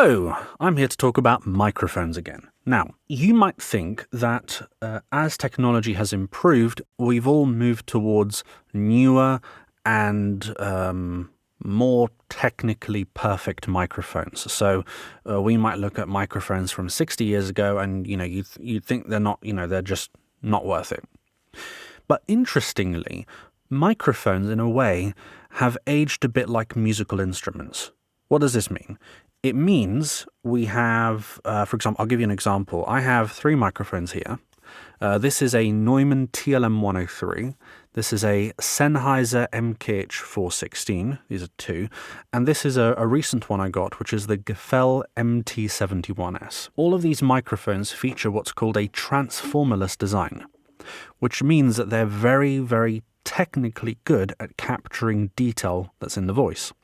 So, I'm here to talk about microphones again. Now, you might think that as technology has improved, we've all moved towards newer and more technically perfect microphones. So, we might look at microphones from 60 years ago and, you'd think they're not, they're just not worth it. But interestingly, microphones, in a way, have aged a bit like musical instruments. What does this mean? It means we have, for example, I'll give you an example. I have three microphones here. This is a Neumann TLM-103. This is a Sennheiser MKH-416. These are two. And this is a recent one I got, which is the Gefell MT71S. All of these microphones feature what's called a transformerless design, which means that they're very, very technically good at capturing detail that's in the voice.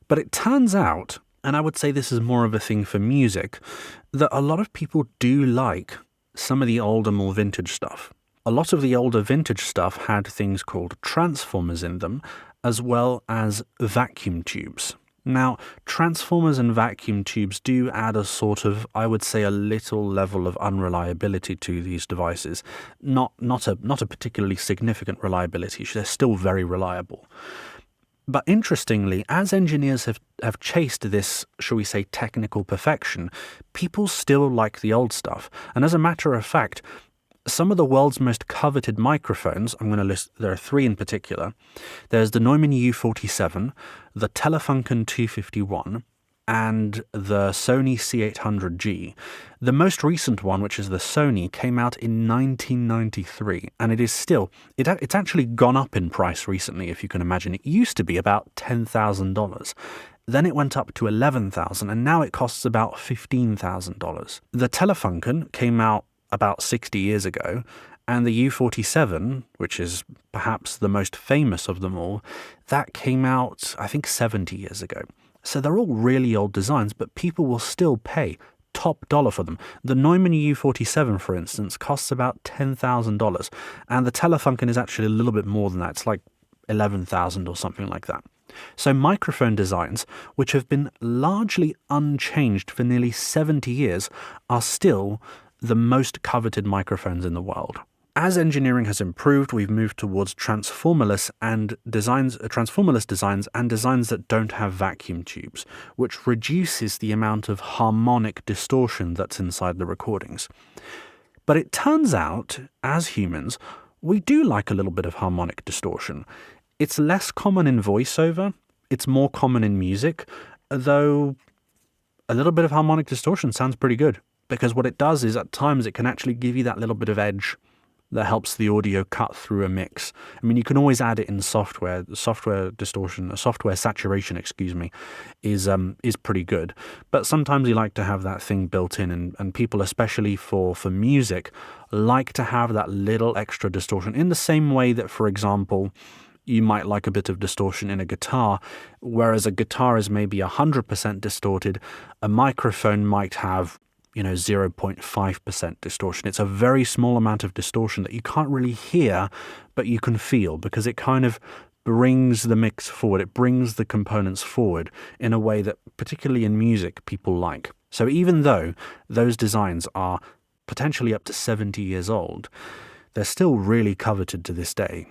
But it turns out, and I would say this is more of a thing for music, that a lot of people do like some of the older, more vintage stuff. A lot of the older vintage stuff had things called transformers in them, as well as vacuum tubes. Now, transformers and vacuum tubes do add a sort of, I would say, a little level of unreliability to these devices. Not a particularly significant reliability. They're still very reliable. But interestingly, as engineers have chased this, shall we say, technical perfection, people still like the old stuff. And as a matter of fact, some of the world's most coveted microphones, I'm going to list, there are three in particular. There's the Neumann U47, the Telefunken 251, and the Sony C800G. The most recent one, which is the Sony, came out in 1993, and it is still, it's actually gone up in price recently, if you can imagine. It used to be about $10,000. Then it went up to $11,000, and now it costs about $15,000. The Telefunken came out about 60 years ago, and the U47, which is perhaps the most famous of them all, that came out, I think, 70 years ago. So they're all really old designs, but people will still pay top dollar for them. The Neumann U47, for instance, costs about $10,000, and the Telefunken is actually a little bit more than that. It's like $11,000 or something like that. So microphone designs, which have been largely unchanged for nearly 70 years, are still the most coveted microphones in the world. As engineering has improved, we've moved towards transformerless designs and designs that don't have vacuum tubes, which reduces the amount of harmonic distortion that's inside the recordings. But it turns out, as humans, we do like a little bit of harmonic distortion. It's less common in voiceover, it's more common in music, though a little bit of harmonic distortion sounds pretty good, because what it does is at times it can actually give you that little bit of edge that helps the audio cut through a mix. I mean, you can always add it in software. Software saturation, is pretty good. But sometimes you like to have that thing built in, and people, especially for music, like to have that little extra distortion in the same way that, for example, you might like a bit of distortion in a guitar, whereas a guitar is maybe 100% distorted, a microphone might have 0.5% distortion. It's a very small amount of distortion that you can't really hear, but you can feel, because it kind of brings the mix forward. It brings the components forward in a way that, particularly in music, people like. So even though those designs are potentially up to 70 years old, they're still really coveted to this day.